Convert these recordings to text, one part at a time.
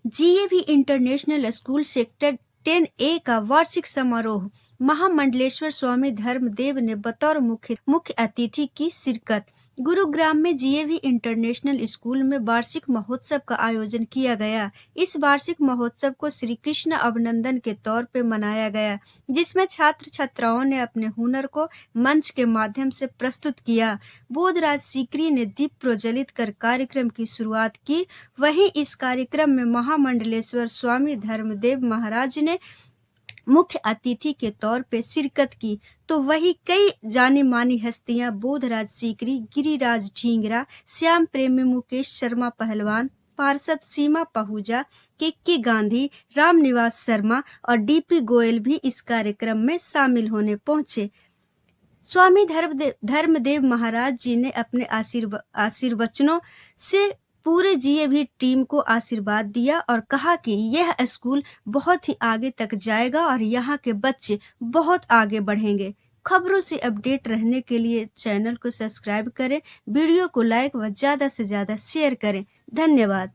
GAV international school sector 10A का वार्षिक समारोह महामंडलेश्वर स्वामी धर्मदेव ने बतौर मुख्य अतिथि की शिरकत। गुरुग्राम में जीएवी इंटरनेशनल स्कूल में वार्षिक महोत्सव का आयोजन किया गया। इस वार्षिक महोत्सव को श्री कृष्ण अभिनंदन के तौर पर मनाया गया, जिसमें छात्र छात्राओं ने अपने हुनर को मंच के माध्यम से प्रस्तुत किया। बोधराज सीकरी ने दीप प्रज्वलित कर कार्यक्रम की शुरुआत की। वहीं इस कार्यक्रम में महामंडलेश्वर स्वामी धर्मदेव महाराज ने मुख्य अतिथि के तौर पर शिरकत की, तो वही कई जानी मानी हस्तियां बोधराज सीकरी, गिरिराज ढींगरा, श्याम प्रेमी, मुकेश शर्मा पहलवान, पार्षद सीमा पहूजा, के गांधी, रामनिवास शर्मा और डीपी गोयल भी इस कार्यक्रम में शामिल होने पहुंचे। स्वामी धर्मदेव महाराज जी ने अपने आशीर्वचनों से पूरे जीएवी टीम को आशीर्वाद दिया और कहा कि यह स्कूल बहुत ही आगे तक जाएगा और यहाँ के बच्चे बहुत आगे बढ़ेंगे। खबरों से अपडेट रहने के लिए चैनल को सब्सक्राइब करें, वीडियो को लाइक व ज़्यादा से ज़्यादा शेयर करें। धन्यवाद।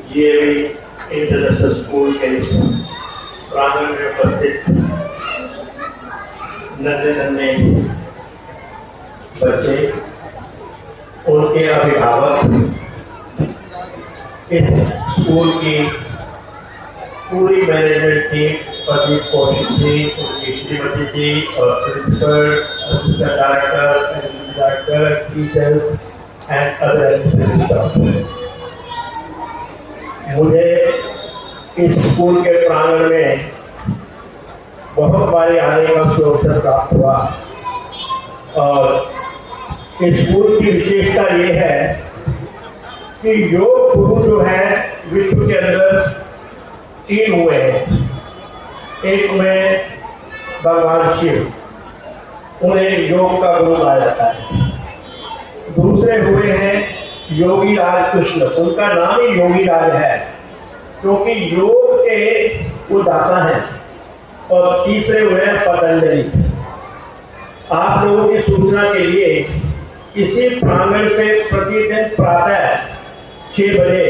जीएवी इंटरनेशनल स्कूल के प्रांगण में उपस्थित नन्हे बच्चे, उनके अभिभावक, इस स्कूल की पूरी मैनेजमेंट टीम, प्रदीप कौशिक जी, उनकी श्रीमती जी और principal, assistant director, teachers and other. मुझे इस स्कूल के प्रांगण में बहुत बार आने का अवसर प्राप्त हुआ और इस स्कूल की विशेषता ये है कि योग गुरु जो है विश्व के अंदर 3 हुए हैं। एक में भगवान शिव, उन्हें योग का गुरु कहा जाता है। दूसरे हुए हैं योगी राज कृष्ण, उनका नाम ही योगी राज है क्योंकि योग के वो दाता हैं। और तीसरे हुए पतंजलि। आप लोगों की सूचना के लिए इसी प्रांगण से प्रतिदिन प्रातः 6 बजे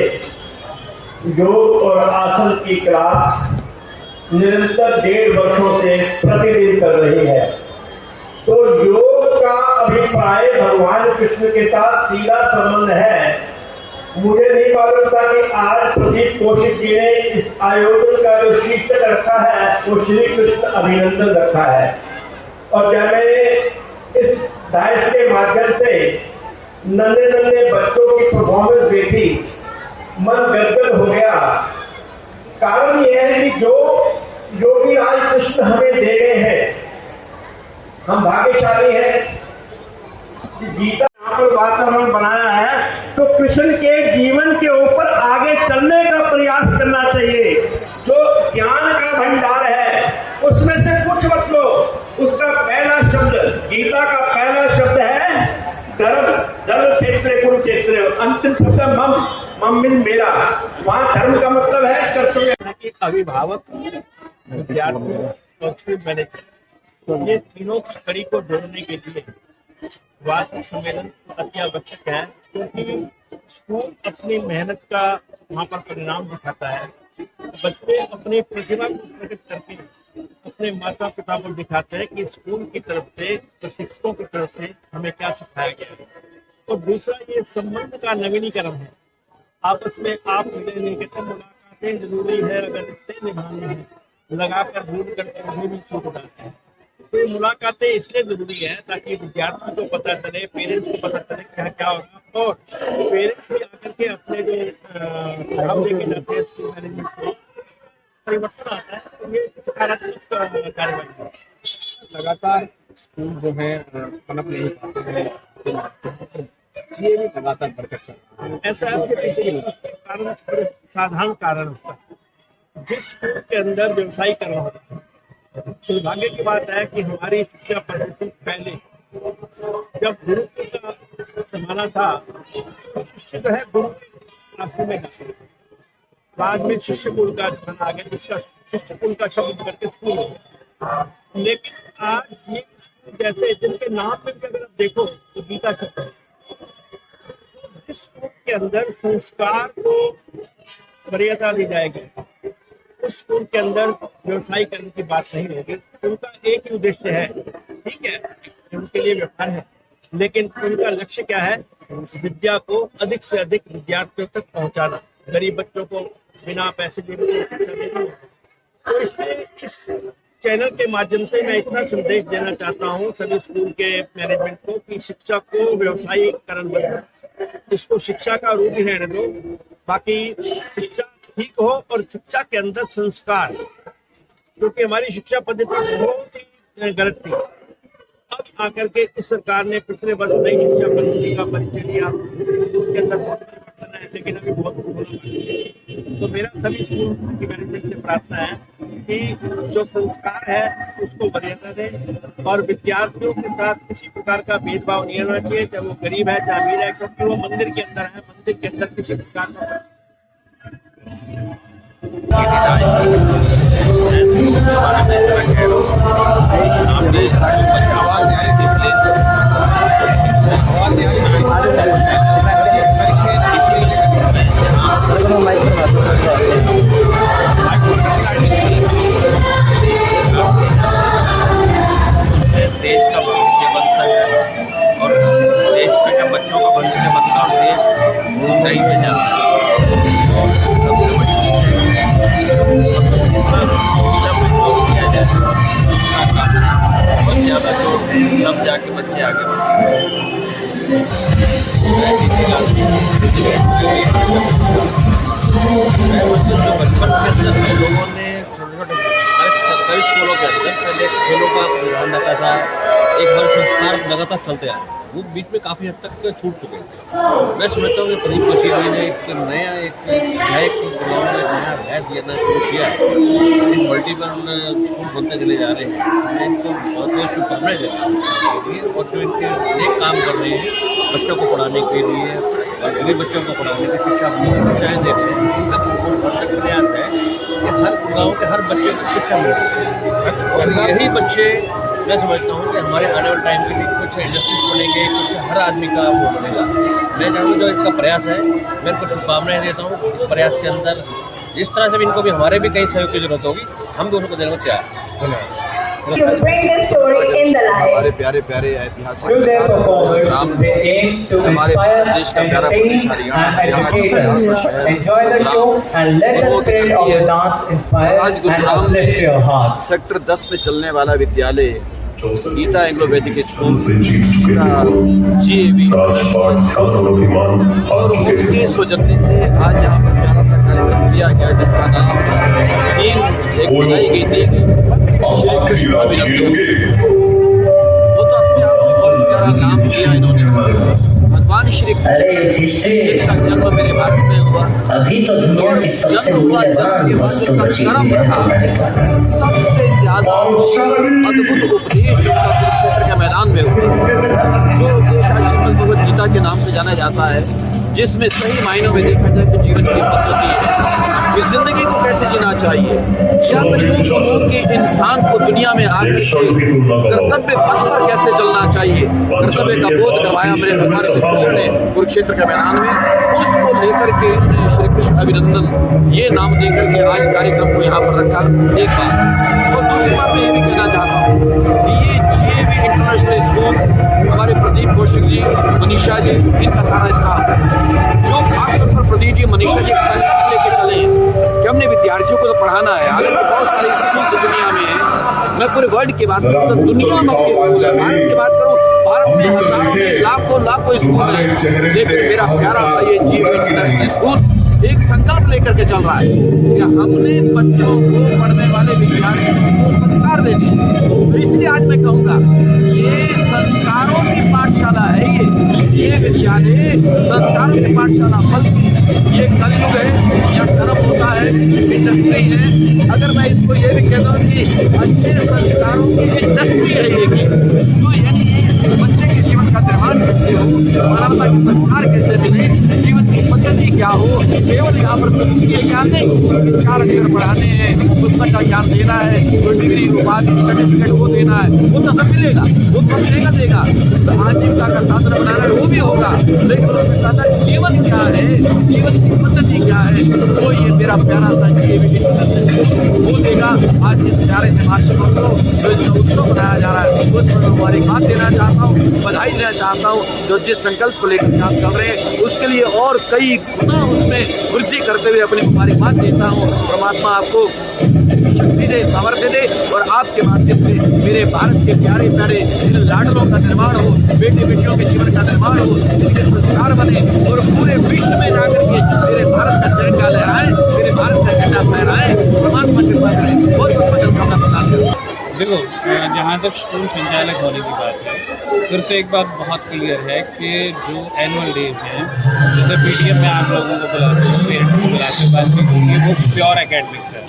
योग और आसन की क्लास निरंतर 1.5 वर्षों से प्रतिदिन कर रही है। तो योग का अभिप्राय भगवान कृष्ण के साथ सीधा संबंध है। मुझे नहीं मालूम था कि आज प्रदीप कौशिक जी ने इस आयोजन का जो शीर्षक रखा है वो श्री कृष्ण अभिनंदन रखा है। और जब मैंने इस डायस के माध्यम से नन्हे बच्चों की परफॉर्मेंस देखी, मन गदगद हो गया। कारण यह है कि जो योगी राज कृष्ण हमें दे गए हैं, हम भाग्यशाली हैं। गीता यहाँ पर वातावरण बनाया है, तो कृष्ण के जीवन के ऊपर आगे चलने का प्रयास करना चाहिए। जो ज्ञान का भंडार है उसमें से कुछ मत लो। उसका पहला शब्द, गीता का पहला शब्द है धर्म। धर्म क्षेत्र कुरुक्षेत्र, अंतिम शब्द मम, मम मीन मेरा। वहां धर्म का मतलब है कर्तव्य की। अभिभावक, विद्यार्थी और स्कूल मैनेजर, ये तीनों की कड़ी को जोड़ने के लिए वार्षिक सम्मेलन अति आवश्यक है, क्योंकि स्कूल अपनी मेहनत का वहाँ पर परिणाम दिखाता है। बच्चे अपनी प्रतिभा को प्रकट करके अपने माता पिता को दिखाते हैं कि स्कूल की तरफ से, शिक्षकों की तरफ से हमें क्या सिखाया गया है। और दूसरा, ये संबंध का नवीनीकरण है। आपस में आप मिलने के तो मुलाकातें जरूरी है, अगर रिश्ते निभाने हैं, लगाकर ढूंढ करके कभी भी छूट जाते हैं। तो मुलाकातें इसलिए जरूरी है ताकि विद्यार्थी को पता चले, पेरेंट्स को पता चले क्या क्या हो रहा है, और पेरेंट्स भी आकर के अपने जो सुझाव देके जाते हैं स्कूल मैनेजमेंट को, परिवर्तन आता है। तो ये सकारात्मक कार्रवाई है। लगातार स्कूल जो है पनप नहीं पाते हैं, ये भी लगातार बरकत कर रहा है। ऐसा है, उसके पीछे कारण साधारण कारण होता है। जिस स्कूल के अंदर व्यवसायीकरण होता है, दुर्भाग्य की बात है कि हमारी शिक्षा पद्धति पहले जब गुरुकुल का जमाना था, शिष्य जो है गुरु के आश्रम में जाते थे। बाद में शिष्यकुल का जमाना आ गया, जिसका शिष्यकुल का शब्द करके स्कूल हो गया। लेकिन आज ये स्कूल जैसे जिनके नाम में भी अगर आप देखो तो गीता शब्द है। इस स्कूल के अंदर संस्कार को मर्यादा दी जाएगी, उस स्कूल के अंदर व्यवसायीकरण की बात नहीं होगी। उनका एक ही उद्देश्य है, ठीक है, उनके लिए व्यापार है, लेकिन उनका लक्ष्य क्या है? विद्या को अधिक से अधिक विद्यार्थियों तक पहुंचाना, गरीब बच्चों को बिना पैसे दिए शिक्षा देना। तो इसलिए इस चैनल के माध्यम से मैं इतना संदेश देना चाहता हूं सभी स्कूल के मैनेजमेंट को कि शिक्षा को व्यवसायीकरण बना, इसको शिक्षा का रूप ही रहने दो। बाकी शिक्षा ठीक हो और शिक्षा के अंदर संस्कार, क्योंकि हमारी शिक्षा पद्धति बहुत ही गलत थी। अब आकर के इस सरकार ने पिछले वर्ष नई शिक्षा पद्धति का परिचय दिया, उसके अंदर बहुत परिवर्तन है, लेकिन अभी बहुत है। तो मेरा सभी स्कूल की मैनेजमेंट से प्रार्थना है कि जो संस्कार है उसको मर्यादा दें, और विद्यार्थियों के साथ किसी प्रकार का भेदभाव नहीं होना चाहिए, चाहे वो गरीब है चाहे अमीर है, क्योंकि वो मंदिर के अंदर है। मंदिर के अंदर किसी प्रकार का देश का भविष्य बनता है, और देश में जब बच्चों का भविष्य बनता है, देश ऊंचाई पे जाता है। और सबसे बड़ी चीज़ है शिक्षा में जोर दिया जाए, बहुत ज़्यादा जोर दें, तब जाके बच्चे आगे बढ़ते हैं। बचपन के अंदर हम लोगों ने छोटे छोटे सरकारी स्कूलों के अंदर पहले खेलों का रुझान रहता था, एक बार संस्कार लगातार चलते आ रहे, वो बीच में काफ़ी हद तक छूट चुके थे। मैं समझता हूँ कि प्रदीप जोशी जी ने एक नया अध्याय की नया अध्याय देना शुरू किया है। मल्टीपल स्कूल बनते चले जा रहे हैं। मैं इनको बहुत बहुत शुभकामनाएं देता हूँ, और जो इनके नेक काम कर रहे हैं बच्चों को पढ़ाने के लिए और गरीब बच्चों को पढ़ाने की शिक्षा शिक्षाएँ दे रहे हैं, उनका बहुत तक प्रयास है कि हर गाँव के हर बच्चे को शिक्षा मिल रही है। और यही बच्चे मैं समझता हूँ कि हमारे आने वाले टाइम के लिए कुछ इंडस्ट्रीज बनेंगे, कुछ हर आदमी का वो बनेगा। मैं जानूँ जो इनका प्रयास है, मैं इनको शुभकामनाएं देता हूँ। इस प्रयास के अंदर जिस तरह से इनको भी हमारे भी कई सहयोग की जरूरत होगी, हम भी उनको देने को तैयार हैं। धन्यवाद। हमारे प्यारे प्यारे ऐतिहासिक हमारे देश का प्यारा प्रदेश हरियाणा, आज गुरुग्राम सेक्टर 10 में चलने वाला विद्यालय गीता एंग्लो वैदिक स्कूल GAV और उनकी सौजन्य से आज यहाँ पर प्यारा सा कार्यक्रम किया गया, जिसका नाम एक बनाई गई थी वो तो अपने आप में बहुत प्यारा नाम दिया इन्होंने। श्री अरे युधिष्ठिर, का जन्म मेरे भारत में हुआ। अभी तो दुनिया की सबसे मूल्यवान वस्तु बची हुई है तुम्हारे पास। सबसे ज्यादा अद्भुत उपदेश जिनका कुरुक्षेत्र के मैदान में हुआ, जो उपदेश आज श्रीमद् भगवद गीता के नाम से जाना जाता है, जिसमें सही मायनों में देखा जाए तो जीवन की पद्धति है कि जिंदगी को कैसे जीना चाहिए, क्या तरीकों कि इंसान को दुनिया में आकर के कर्तव्य पथ पर कैसे चलना चाहिए, कर्तव्य का बोध करवाया मेरे भगवान श्री कृष्ण ने कुरुक्षेत्र के मैदान में। उसको लेकर के श्री कृष्ण अभिनंदन ये नाम देकर के आज कार्यक्रम को यहाँ पर रखा एक बार। और दूसरी बात मैं ये भी कहना चाहता हूँ कि ये GAV इंटरनेशनल स्कूल, हमारे प्रदीप कौशिक जी, मनीषा जी, इनका सारा स्टाफ, जो खासतौर पर प्रदीप जी, मनीषा जी संकल्प लेके चले कि हमने विद्यार्थियों को तो पढ़ाना है। हालांकि बहुत सारे स्कूल दुनिया में है, मैं पूरे वर्ल्ड की बात करूँ तो दुनिया में स्कूल है, भारत की बात करूँ, भारत में हजारों लाखों स्कूल है, लेकिन मेरा प्यारा सा ये GAV इंटरनेशनल स्कूल एक संकल्प लेकर के चल रहा है कि हमने बच्चों को, पढ़ने वाले विद्यार्थियों को संस्कार देने हैं। तो इसलिए आज मैं कहूँगा ये संस्कारों की पाठशाला है, ये विद्यालय संस्कारों की पाठशाला, बल्कि ये कलयुग है, यहाँ कर्म होता है, इंडस्ट्री है। अगर मैं इसको ये भी कहता हूँ कि अच्छे संस्कारों की इंडस्ट्री है ये, तो यानी बच्चे के जीवन का निर्माण कैसे हो, मानवता के संस्कार कैसे मिले, जीवन की पद्धति क्या हो, केवल यहाँ पर ये ज्ञान नहीं कि 4 अक्षर पढ़ाने हैं, पुस्तक का ज्ञान देना है, कोई डिग्री, उपाधि, सर्टिफिकेट वो देना है, वो तो सब मिलेगा, वो तो देगा। तो आजीविका का साधन बनाना है, वो भी होगा, लेकिन उसमें साथ जीवन क्या है, जीवन की पद्धति क्या है, वो ये मेरा प्यारा सा वो देगा। आज इस प्यारे समाज को जो इसका उत्सव मनाया जा रहा है, उस पर मुबारकबाद देना चाहता हूँ, बधाई देना चाहता हूँ। जो जिस संकल्प को लेकर काम कर रहे हैं उसके लिए और कई गुना उसमें वृद्धि करते हुए अपनी मुबारकबाद देता हूँ। परमात्मा आपको शक्ति दे, सामर्थ्य दे, और आपके माध्यम से मेरे भारत के प्यारे प्यारे इन लाडलों का निर्माण हो, बेटी बेटियों के जीवन का निर्माण हो, इनके संस्कार बने और पूरे विश्व में जाकर के मेरे भारत का झंडा लहराए, मेरे भारत का झंडा फहराए। परमात्मा कृपा करें। बहुत बहुत शुभकामनाएं। देखो, जहाँ तक स्कूल संचालक होने की बात है, फिर से एक बात बहुत क्लियर है कि जो एनुअल डेज हैं, जैसे PTM में आप लोगों को बुलाते हो, पेरेंट्स को बुलाते हो, बात नहीं, वो प्योर एकेडमिक्स है।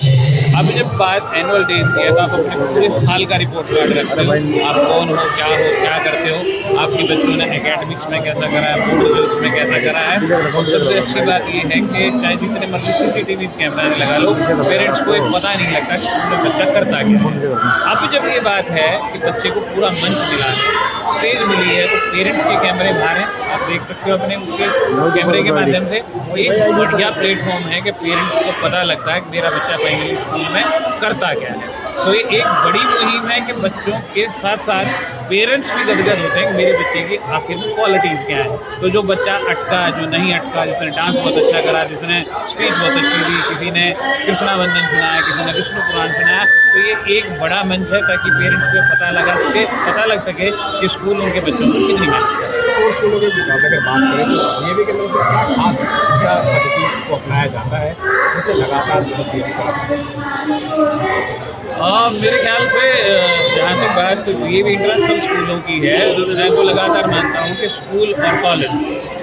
अब जब बात एनुअल डेज की है तो आप अपने पूरे साल का रिपोर्ट कार्ड रखते हो, आप कौन हो, क्या करते हो, आपके बच्चों ने एकेडमिक्स में कैसा करा है, बोर्ड रिजल्ट में कैसा करा है। और सबसे अच्छी बात ये है कि चाहे जितने मर्जी CCTV कैमरा लगा लो, पेरेंट्स को एक पता नहीं लगता कि स्कूल में बच्चा करता क्या है। अब जब ये बात है कि बच्चे को पूरा मंच मिला है, स्टेज मिली है, तो पेरेंट्स के कैमरे बाहर हैं, आप देख सकते हो अपने उसके कैमरे के माध्यम से। एक बढ़िया प्लेटफॉर्म है कि पेरेंट्स को पता लगता है कि मेरा बच्चा प्राइमरी स्कूल में करता क्या है। तो ये एक बड़ी मुहिम है कि बच्चों के साथ साथ पेरेंट्स भी गदगद होते हैं कि मेरे बच्चे की आखिर में क्वालिटीज़ क्या है। तो जो बच्चा अटका, जो नहीं अटका, जिसने डांस बहुत अच्छा करा, जिसने स्पीच बहुत अच्छी दी, किसी ने कृष्णा वंदन सुनाया, किसी ने विष्णु पुराण सुनाया, तो ये एक बड़ा मंच है ताकि पेरेंट्स को पता लग सके कि स्कूल उनके बच्चों को कितनी मेहनत है। और स्कूलों के मुकाबले अगर बात करें तो GAV के अंदर से क्या खास शिक्षा पद्धति को अपनाया जाता है जिसे लगातार मेरे ख्याल से जहाँ तक बात तो GAV इंटरनेशनल स्कूलों की है, तो मैं तो लगातार मानता हूँ कि स्कूल और कॉलेज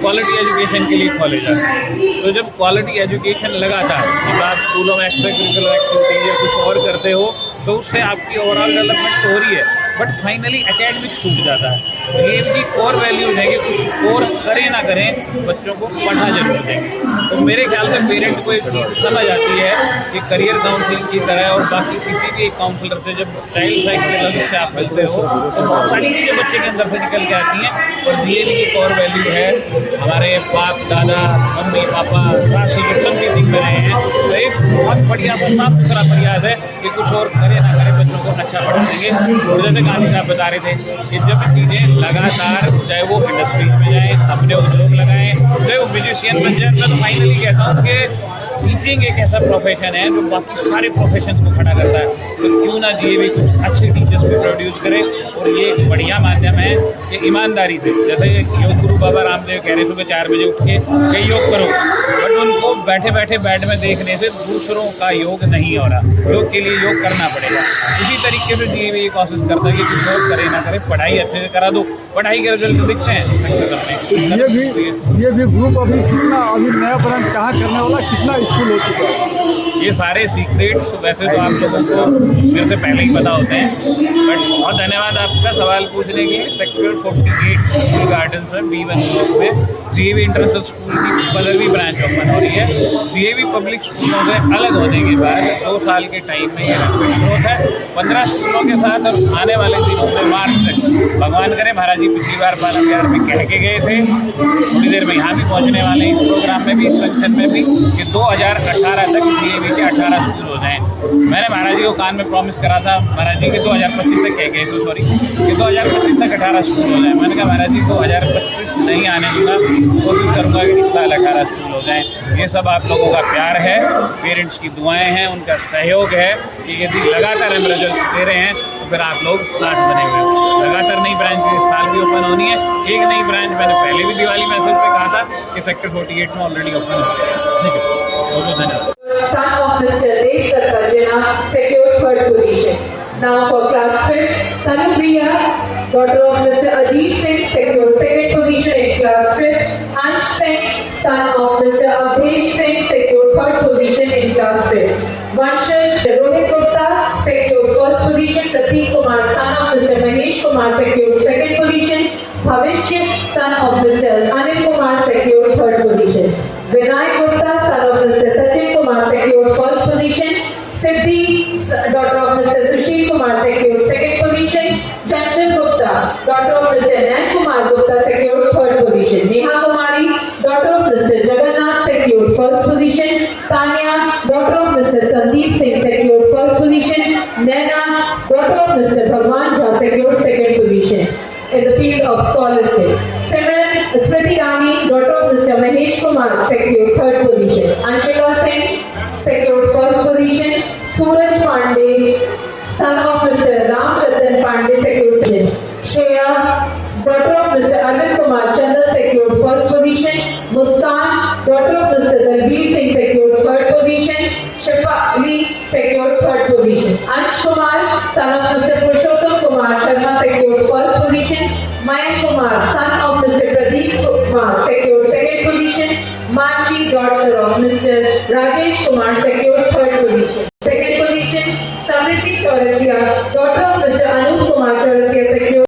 क्वालिटी एजुकेशन के लिए खोले जाते हैं। तो जब क्वालिटी एजुकेशन लगातार, जब आप स्कूलों में एक्स्ट्रा करिकुलर एक्टिविटीज या कुछ और करते हो, तो उससे आपकी ओवरऑल डेवलपमेंट तो हो रही है, बट फाइनली एकेडमिक छूट जाता है। GAV की कोर वैल्यूज है कि कुछ और करें ना करें, बच्चों को पढ़ा जरूर देंगे। तो मेरे ख्याल से पेरेंट को एक चीज़ समझ आती है कि करियर काउंसलिंग की तरह और बाकी किसी भी काउंसलर से जब चाइल्ड साइकोलॉजिस्ट से आप मिलते हो तो बहुत सारी चीज़ें बच्चे के अंदर से निकल के आती हैं। और GAV की कोर वैल्यू है, हमारे बाप दादा मम्मी पापा सास ससुर सब भी सीख रहे हैं। तो एक बहुत बढ़िया साफ सुथरा प्रयास है कि कुछ और करे ना करे, बच्चों को अच्छा पढ़ा देंगे। और जैसे गांधी साहब बता रहे थे कि जब चीज़ें लगातार, चाहे वो इंडस्ट्री में जाएँ, अपने उद्योग लगाएँ, चाहे वो म्यूजिशियन बन जाए, मैं तो फाइनली कहता हूँ कि टीचिंग एक ऐसा प्रोफेशन है जो बाकी सारे प्रोफेशन को खड़ा करता है। तो क्यों ना GAV कुछ अच्छे टीचर्स को प्रोड्यूस करे और तो ये एक बढ़िया माध्यम है कि ईमानदारी से, जैसे योग गुरु बाबा रामदेव कह रहे सुबह 4 बजे उठ के योग करो, बट उनको बैठे बैठे बेड में देखने से दूसरों का योग नहीं हो रहा, योग के लिए योग करना पड़ेगा। इसी तरीके से जी भी कोशिश करता है कि कुछ योग करे ना करे, पढ़ाई अच्छे से करा दो, पढ़ाई के रिजल्ट दिखते हैं। ये भी ग्रुप अभी कितना, अभी नया ब्रांच कहाँ करने वाला, कितना स्कूल हो चुका है? ये सारे सीक्रेट्स वैसे तो आप लोगों को मेरे से पहले ही पता होते हैं, बट बहुत धन्यवाद आपका सवाल पूछने के लिए। सेक्टर 48 स्कूल गार्डन है B1 ब्लॉक में GAV इंटरनेशनल स्कूल की 15वीं ब्रांच ओपन हो रही है। GAV पब्लिक स्कूलों से अलग होने के बाद 2 साल के टाइम में ये रैपिड ग्रोथ है 15 स्कूलों के साथ। और आने वाले दिनों में मार्च तक भगवान करे, महाराज जी पिछली बार बालक विहार में कह के गए थे, थोड़ी देर में यहाँ भी पहुँचने वाले हैं, इस प्रोग्राम में भी, इस फंक्शन में भी, कि 2018 तक GAV के 18 स्कूल हो जाएँ। मैंने महाराज जी को कान में प्रॉमिस करा था, महाराज जी के 2025 तक कह गए थे, सॉरी, कि 2025 तक 18 स्कूल हो जाए। मैंने कहा महाराज जी 2025 नहीं आने दूंगा, कोशिश करूँगा कि इस साल 18 स्कूल हो जाएँ। ये सब आप लोगों का प्यार है, पेरेंट्स की दुआएं हैं, उनका सहयोग है कि यदि लगातार हम रिजल्ट दे रहे हैं तो फिर आप लोग साथ बने हुए हो। लगातार नई ब्रांच इस साल भी ओपन होनी है। एक नई ब्रांच मैंने पहले भी दिवाली मैसेज पे कहा था कि सेक्टर 48 में ऑलरेडी ओपन हो गया है। ठीक है सर, बहुत बहुत धन्यवाद। Son of Mr. Dev Karkajana secured 3rd position. Now for class 5th, Tanupriya, daughter of Mr. Ajit Singh, secured 2nd position in class 5th. Ansh Singh, son of Mr. Abhesh Singh, secured 3rd position in class 5th. Vanshaj Rohit Gupta secured 1st position. Prateek Kumar, son of Mr. Mahesh Kumar, secured 2nd position. Bhavishya, son of Mr. Anil Kumar, secured 3rd position. Vinay Gupta, son of Mr. Sachin Kumar, secured 1st position. Siddhi, daughter of Mr. Sushil Kumar, secured 2nd position. Chanchal Gupta, daughter of Mr. Nayan Kumar Gupta, secured 3rd position. Neha Kumari, daughter of Mr. Jagannath, secured 1st position. Tanya, daughter of Mr. Sandeep Singh, secured 1st position. Naina, daughter of Mr. Bhagwan Jha, secured 2nd position in the field of scholarship. Simran Smriti Rani, daughter of Mr. Mahesh Kumar, secured 3rd position. Anshika Singh, secured 1st position. Suraj Pandey, son of Mr. Ram Ratan Pandey, secured position. Shreya, daughter of Mr. Arvind Kumar Chandra, secured 1st position. Muskan, daughter of Mr. Dalbir Singh, secured 3rd position. Shifali, secured 3rd position. Ansh Kumar, son of Mr. Purushottam Kumar Sharma, secured 1st position. Mayank Kumar, son of Mr. Pradeep Kumar, secured 2nd position. Manvi, daughter of Mr. Rajesh Kumar, secured 3rd position. 2nd position. Samriti Chaurasia, daughter of Mr. Anup Kumar Chaurasia, secured.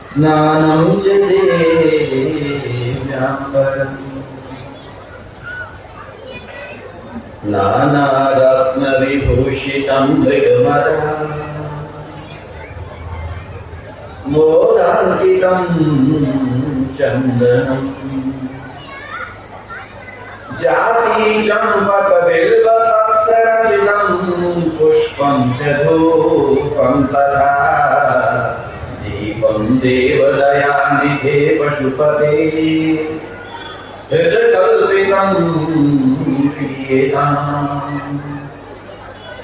स्नानं च देव्याम्बरम् नानारत्नविभूषितं मृगमरा मोदाङ्कितं चन्दनम् जाति चम्पकबिल्वपत्ररचितं पुष्प पुष्पं च धूपं तथा दीपं देवदयानिधे पशुपते हृदकल्पितं क्रियेताम्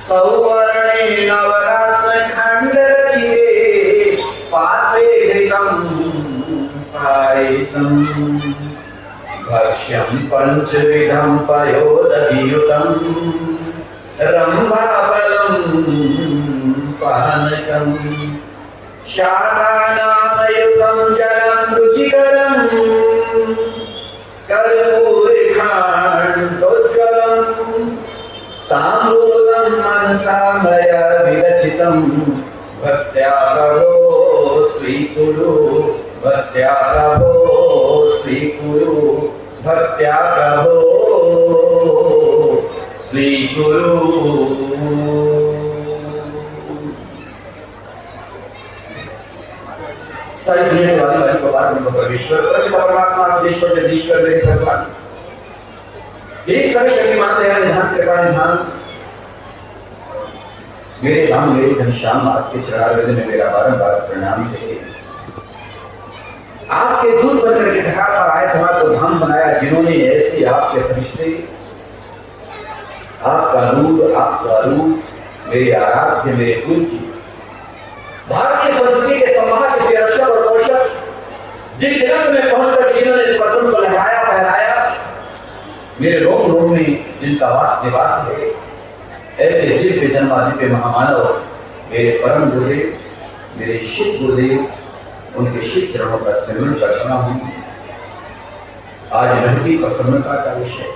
सौवर्णे नवरत्नखण्डरचिते पात्रे घृतं पायसं भक्ष्यं पञ्चविधं पयोदधियुतं रम्भाफलं पानकं शाकानामयुतं जलं रुचिकरं कर्पूरकाण्डोज्ज्वलम् ताम्बूलं मनसा मया विरचितं भक्त्या प्रभो स्वीकुरु भक्त्या प्रभो स्वीकुरु भक्त्या प्रभो स्वीकुरु। सारी दुनिया के वाली वाली भगवान परमेश्वर परमात्मा ईश्वर जगदीश्वर मेरे भगवान ये सभी शक्तिमान दया निधान कृपा निधान मेरे धाम मेरे घनश्याम आपके चरणारविंद में मेरा बारंबार प्रणाम है। आपके दूत बनकर के धरा पर आए तुम्हारा तो धाम बनाया जिन्होंने ऐसे आपके फरिश्ते आपका नूर आपका रूप मेरे आराध्य मेरे पूज्य भारतीय संस्कृति के सम्मान के रक्षक और पोषक जिन जगत में पहुंचकर जिन्होंने इस पतन को लहराया फहराया मेरे रोम रोम में जिनका वास निवास है ऐसे दिव्य जन्मा दिव्य महामानव मेरे परम गुरुदेव मेरे शिव गुरुदेव उनके शिव चरणों का सिमरन करता हूं। आज महती प्रसन्नता का विषय